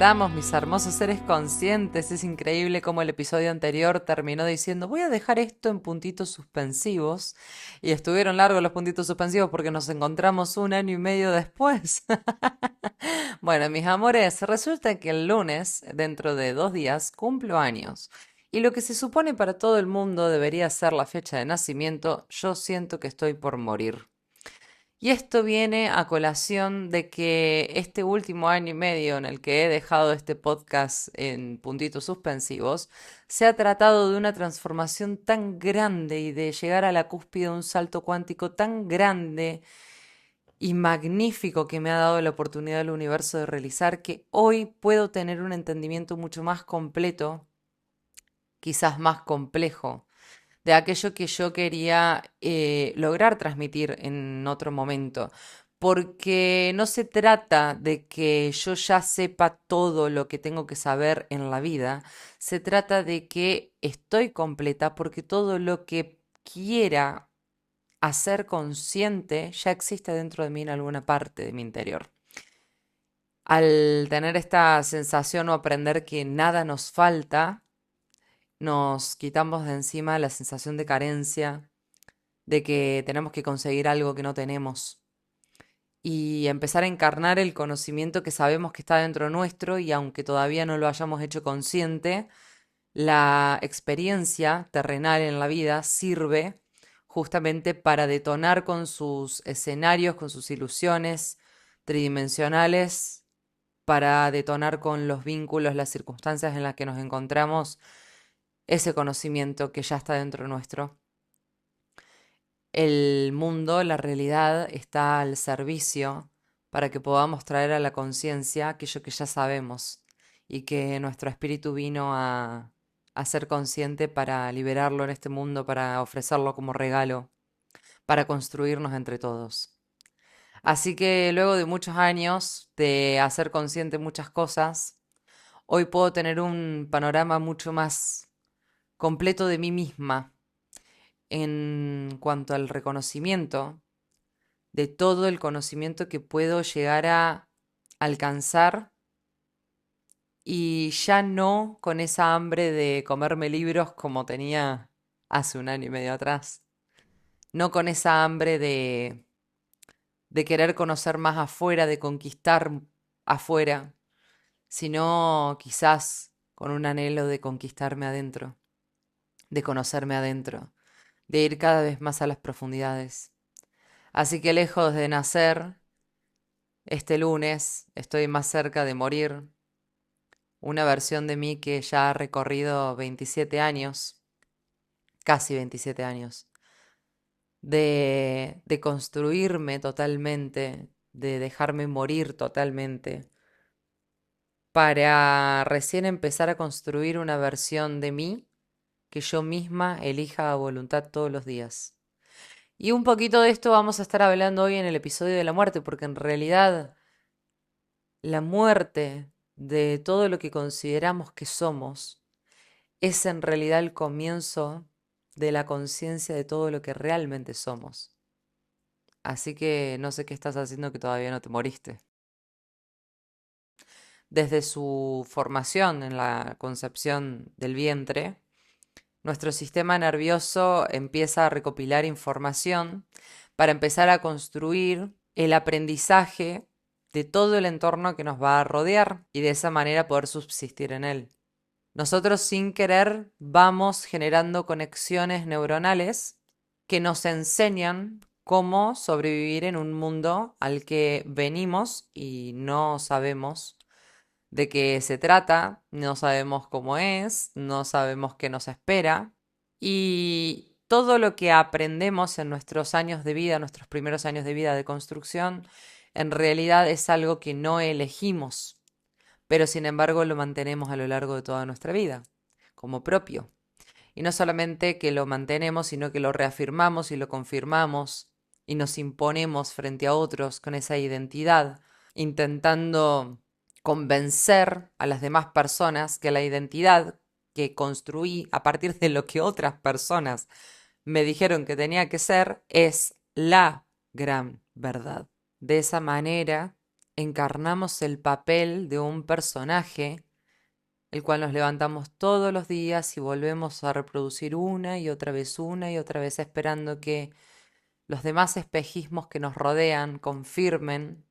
estamos, mis hermosos seres conscientes? Es increíble cómo el episodio anterior terminó diciendo voy a dejar esto en puntitos suspensivos y estuvieron largos los puntitos suspensivos porque nos encontramos un año y medio después. Bueno, mis amores, resulta que el lunes, dentro de 2 días, cumplo años. Y lo que se supone para todo el mundo debería ser la fecha de nacimiento, yo siento que estoy por morir. Y esto viene a colación de que este último año y medio en el que he dejado este podcast en puntitos suspensivos, se ha tratado de una transformación tan grande y de llegar a la cúspide de un salto cuántico tan grande y magnífico que me ha dado la oportunidad del universo de realizar, que hoy puedo tener un entendimiento mucho más completo, quizás más complejo de aquello que yo quería lograr transmitir en otro momento. Porque no se trata de que yo ya sepa todo lo que tengo que saber en la vida, se trata de que estoy completa porque todo lo que quiera hacer consciente ya existe dentro de mí en alguna parte de mi interior. Al tener esta sensación o aprender que nada nos falta, nos quitamos de encima la sensación de carencia, de que tenemos que conseguir algo que no tenemos y empezar a encarnar el conocimiento que sabemos que está dentro nuestro y aunque todavía no lo hayamos hecho consciente, la experiencia terrenal en la vida sirve justamente para detonar con sus escenarios, con sus ilusiones tridimensionales, para detonar con los vínculos, las circunstancias en las que nos encontramos, ese conocimiento que ya está dentro nuestro. El mundo, la realidad está al servicio para que podamos traer a la conciencia aquello que ya sabemos y que nuestro espíritu vino a ser consciente para liberarlo en este mundo, para ofrecerlo como regalo, para construirnos entre todos. Así que luego de muchos años de hacer consciente muchas cosas, hoy puedo tener un panorama mucho más completo de mí misma en cuanto al reconocimiento de todo el conocimiento que puedo llegar a alcanzar y ya no con esa hambre de comerme libros como tenía hace un año y medio atrás, no con esa hambre de querer conocer más afuera, de conquistar afuera, sino quizás con un anhelo de conquistarme adentro, de conocerme adentro, de ir cada vez más a las profundidades. Así que lejos de nacer, este lunes estoy más cerca de morir, una versión de mí que ya ha recorrido 27 años, casi 27 años, de construirme totalmente, de dejarme morir totalmente, para recién empezar a construir una versión de mí que yo misma elija a voluntad todos los días. Y un poquito de esto vamos a estar hablando hoy en el episodio de la muerte, porque en realidad la muerte de todo lo que consideramos que somos es en realidad el comienzo de la conciencia de todo lo que realmente somos. Así que no sé qué estás haciendo que todavía no te moriste. Desde su formación en la concepción del vientre, nuestro sistema nervioso empieza a recopilar información para empezar a construir el aprendizaje de todo el entorno que nos va a rodear y de esa manera poder subsistir en él. Nosotros sin querer vamos generando conexiones neuronales que nos enseñan cómo sobrevivir en un mundo al que venimos y no sabemos de qué se trata, no sabemos cómo es, no sabemos qué nos espera y todo lo que aprendemos en nuestros años de vida, nuestros primeros años de vida de construcción, en realidad es algo que no elegimos, pero sin embargo lo mantenemos a lo largo de toda nuestra vida, como propio. Y no solamente que lo mantenemos, sino que lo reafirmamos y lo confirmamos y nos imponemos frente a otros con esa identidad, intentando convencer a las demás personas que la identidad que construí a partir de lo que otras personas me dijeron que tenía que ser es la gran verdad. De esa manera encarnamos el papel de un personaje, el cual nos levantamos todos los días y volvemos a reproducir una y otra vez, esperando que los demás espejismos que nos rodean confirmen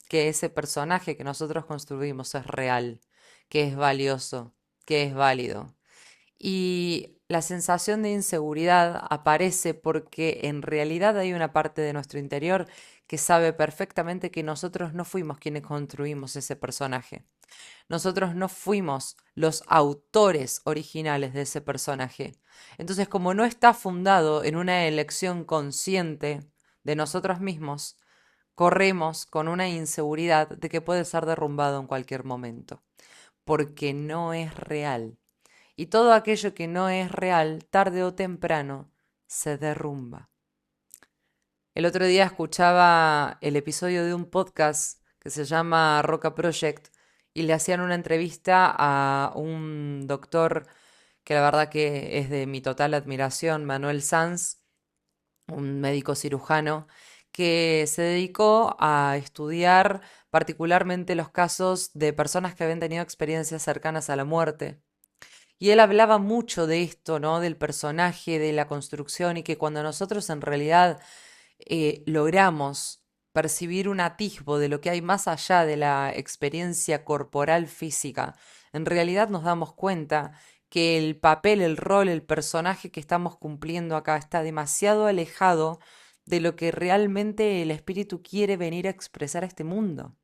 que ese personaje que nosotros construimos es real, que es valioso, que es válido. Y la sensación de inseguridad aparece porque en realidad hay una parte de nuestro interior que sabe perfectamente que nosotros no fuimos quienes construimos ese personaje. Nosotros no fuimos los autores originales de ese personaje. Entonces, como no está fundado en una elección consciente de nosotros mismos, corremos con una inseguridad de que puede ser derrumbado en cualquier momento, porque no es real. Y todo aquello que no es real, tarde o temprano, se derrumba. El otro día escuchaba el episodio de un podcast que se llama Roca Project y le hacían una entrevista a un doctor que la verdad que es de mi total admiración, Manuel Sanz, un médico cirujano que se dedicó a estudiar particularmente los casos de personas que habían tenido experiencias cercanas a la muerte. Y él hablaba mucho de esto, ¿no? Del personaje, de la construcción y que cuando nosotros en realidad logramos percibir un atisbo de lo que hay más allá de la experiencia corporal física, en realidad nos damos cuenta que el papel, el rol, el personaje que estamos cumpliendo acá está demasiado alejado de lo que realmente el espíritu quiere venir a expresar a este mundo.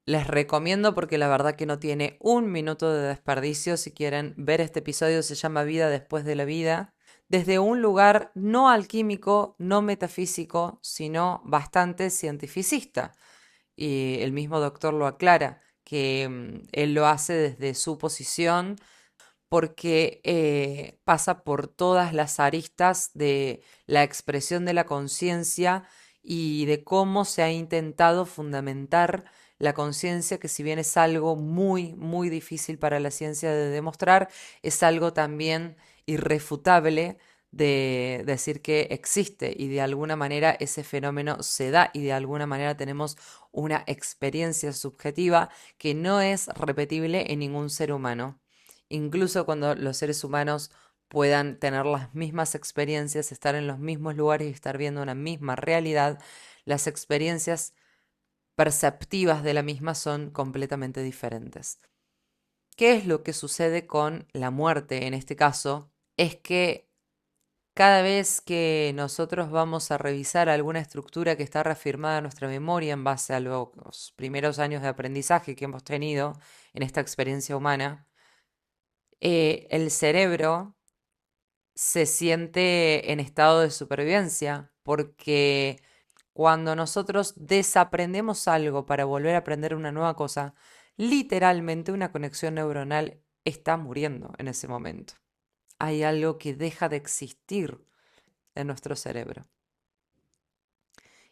Les recomiendo porque la verdad que no tiene un minuto de desperdicio. Si quieren ver este episodio, se llama Vida después de la vida. Desde un lugar no alquímico, no metafísico, sino bastante cientificista. Y el mismo doctor lo aclara, que él lo hace desde su posición porque pasa por todas las aristas de la expresión de la conciencia y de cómo se ha intentado fundamentar la conciencia, que si bien es algo muy, muy difícil para la ciencia de demostrar, es algo también irrefutable de decir que existe y de alguna manera ese fenómeno se da y de alguna manera tenemos una experiencia subjetiva que no es repetible en ningún ser humano. Incluso cuando los seres humanos puedan tener las mismas experiencias, estar en los mismos lugares y estar viendo una misma realidad, las experiencias perceptivas de la misma son completamente diferentes. ¿Qué es lo que sucede con la muerte en este caso? Es que cada vez que nosotros vamos a revisar alguna estructura que está reafirmada en nuestra memoria en base a los primeros años de aprendizaje que hemos tenido en esta experiencia humana, el cerebro se siente en estado de supervivencia, porque cuando nosotros desaprendemos algo para volver a aprender una nueva cosa, literalmente una conexión neuronal está muriendo en ese momento. Hay algo que deja de existir en nuestro cerebro.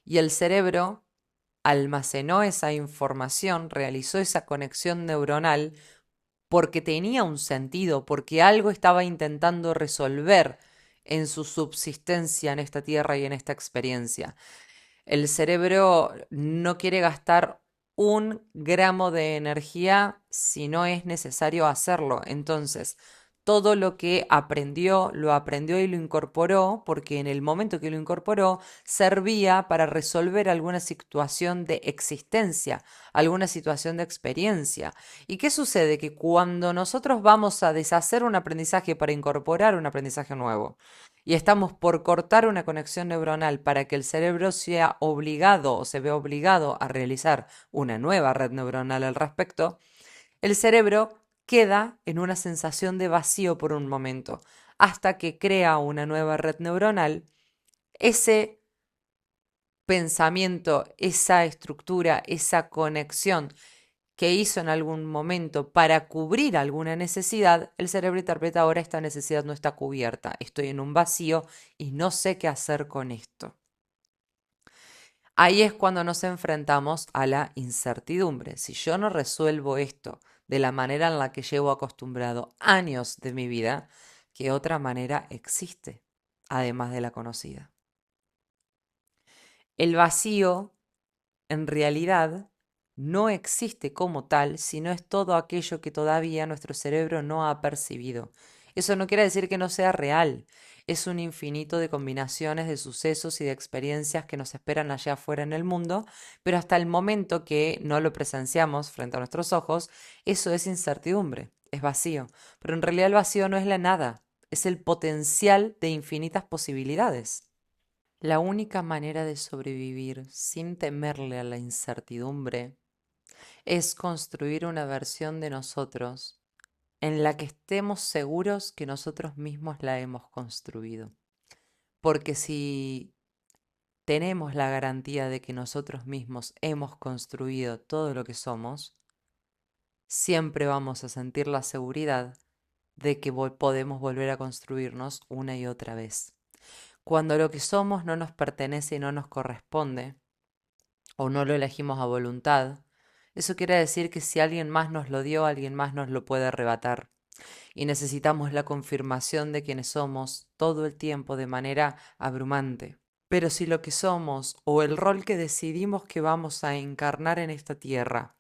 Y el cerebro almacenó esa información, realizó esa conexión neuronal porque tenía un sentido, porque algo estaba intentando resolver en su subsistencia en esta tierra y en esta experiencia. El cerebro no quiere gastar un gramo de energía si no es necesario hacerlo. Entonces, todo lo que aprendió, lo aprendió y lo incorporó, porque en el momento que lo incorporó, servía para resolver alguna situación de existencia, alguna situación de experiencia. ¿Y qué sucede? Que cuando nosotros vamos a deshacer un aprendizaje para incorporar un aprendizaje nuevo, y estamos por cortar una conexión neuronal para que el cerebro sea obligado o se vea obligado a realizar una nueva red neuronal al respecto, el cerebro queda en una sensación de vacío por un momento, hasta que crea una nueva red neuronal. Ese pensamiento, esa estructura, esa conexión que hizo en algún momento para cubrir alguna necesidad, el cerebro interpreta ahora esta necesidad no está cubierta, estoy en un vacío y no sé qué hacer con esto. Ahí es cuando nos enfrentamos a la incertidumbre. Si yo no resuelvo esto de la manera en la que llevo acostumbrado años de mi vida, ¿qué otra manera existe, además de la conocida? El vacío, en realidad, no existe como tal, sino es todo aquello que todavía nuestro cerebro no ha percibido. Eso no quiere decir que no sea real, es un infinito de combinaciones de sucesos y de experiencias que nos esperan allá afuera en el mundo, pero hasta el momento que no lo presenciamos frente a nuestros ojos, eso es incertidumbre, es vacío. Pero en realidad el vacío no es la nada, es el potencial de infinitas posibilidades. La única manera de sobrevivir sin temerle a la incertidumbre es construir una versión de nosotros en la que estemos seguros que nosotros mismos la hemos construido. Porque si tenemos la garantía de que nosotros mismos hemos construido todo lo que somos, siempre vamos a sentir la seguridad de que podemos volver a construirnos una y otra vez. Cuando lo que somos no nos pertenece y no nos corresponde, o no lo elegimos a voluntad, eso quiere decir que si alguien más nos lo dio, alguien más nos lo puede arrebatar. Y necesitamos la confirmación de quienes somos todo el tiempo de manera abrumante. Pero si lo que somos o el rol que decidimos que vamos a encarnar en esta tierra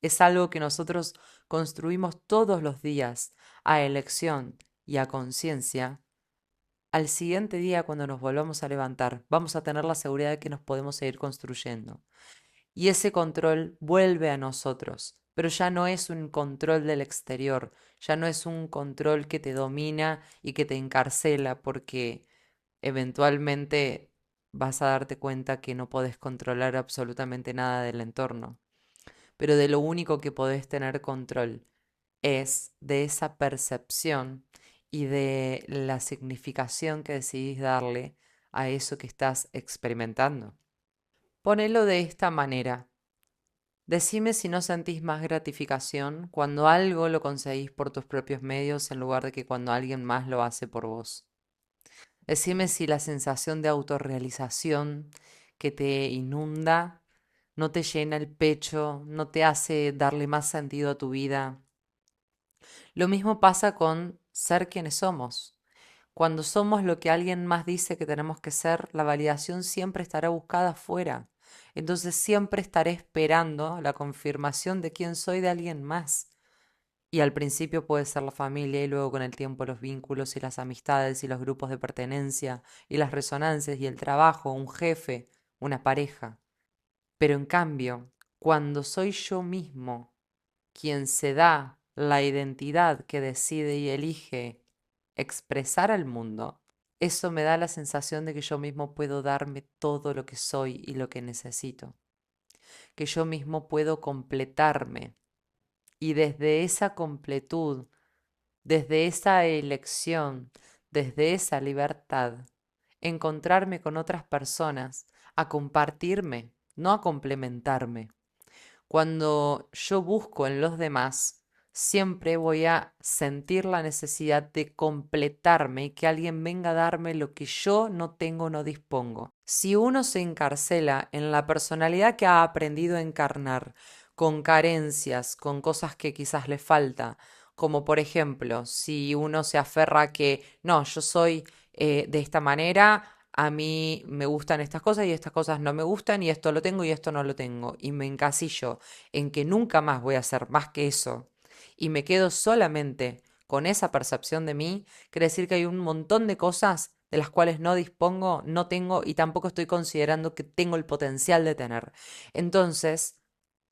es algo que nosotros construimos todos los días a elección y a conciencia, al siguiente día cuando nos volvamos a levantar vamos a tener la seguridad de que nos podemos seguir construyendo. Y ese control vuelve a nosotros, pero ya no es un control del exterior, ya no es un control que te domina y que te encarcela porque eventualmente vas a darte cuenta que no podés controlar absolutamente nada del entorno. Pero de lo único que podés tener control es de esa percepción y de la significación que decidís darle a eso que estás experimentando. Ponelo de esta manera. Decime si no sentís más gratificación cuando algo lo conseguís por tus propios medios en lugar de que cuando alguien más lo hace por vos. Decime si la sensación de autorrealización que te inunda no te llena el pecho, no te hace darle más sentido a tu vida. Lo mismo pasa con ser quienes somos. Cuando somos lo que alguien más dice que tenemos que ser, la validación siempre estará buscada afuera. Entonces siempre estaré esperando la confirmación de quién soy de alguien más. Y al principio puede ser la familia y luego con el tiempo los vínculos y las amistades y los grupos de pertenencia y las resonancias y el trabajo, un jefe, una pareja. Pero en cambio, cuando soy yo mismo quien se da la identidad que decide y elige expresar al mundo, eso me da la sensación de que yo mismo puedo darme todo lo que soy y lo que necesito, que yo mismo puedo completarme y desde esa completud, desde esa elección, desde esa libertad, encontrarme con otras personas, a compartirme, no a complementarme. Cuando yo busco en los demás, siempre voy a sentir la necesidad de completarme y que alguien venga a darme lo que yo no tengo, no dispongo. Si uno se encarcela en la personalidad que ha aprendido a encarnar, con carencias, con cosas que quizás le falta, como por ejemplo, si uno se aferra a que no, yo soy de esta manera, a mí me gustan estas cosas y estas cosas no me gustan y esto lo tengo y esto no lo tengo. Y me encasillo en que nunca más voy a hacer más que eso y me quedo solamente con esa percepción de mí, quiere decir que hay un montón de cosas de las cuales no dispongo, no tengo y tampoco estoy considerando que tengo el potencial de tener. Entonces,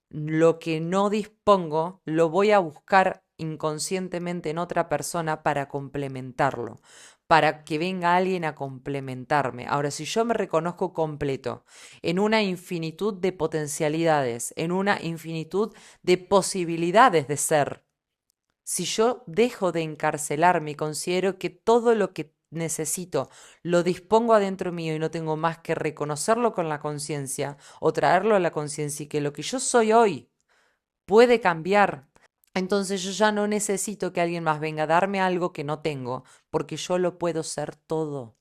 lo que no dispongo lo voy a buscar inconscientemente en otra persona para complementarlo, para que venga alguien a complementarme. Ahora, si yo me reconozco completo en una infinitud de potencialidades, en una infinitud de posibilidades de ser, si yo dejo de encarcelarme y considero que todo lo que necesito lo dispongo adentro mío y no tengo más que reconocerlo con la conciencia o traerlo a la conciencia y que lo que yo soy hoy puede cambiar, entonces yo ya no necesito que alguien más venga a darme algo que no tengo, porque yo lo puedo ser todo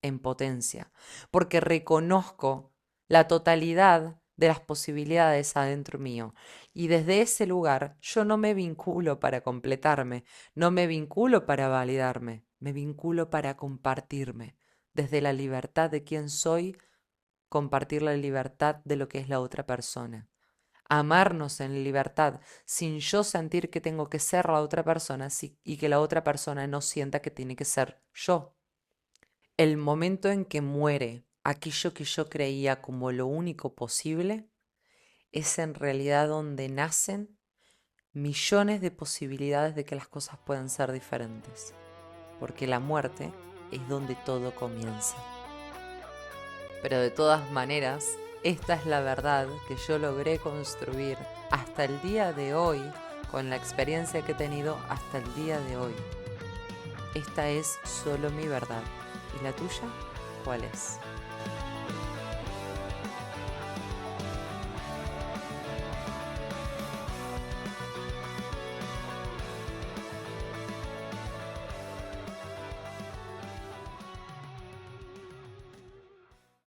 en potencia, porque reconozco la totalidad de las posibilidades adentro mío. Y desde ese lugar yo no me vinculo para completarme, no me vinculo para validarme, me vinculo para compartirme. Desde la libertad de quién soy, compartir la libertad de lo que es la otra persona. amarnos en libertad, sin yo sentir que tengo que ser la otra persona y que la otra persona no sienta que tiene que ser yo. El momento en que muere aquello que yo creía como lo único posible, es en realidad donde nacen millones de posibilidades de que las cosas puedan ser diferentes. Porque la muerte es donde todo comienza. Pero de todas maneras, esta es la verdad que yo logré construir hasta el día de hoy, con la experiencia que he tenido hasta el día de hoy. Esta es solo mi verdad. ¿Y la tuya? ¿Cuál es?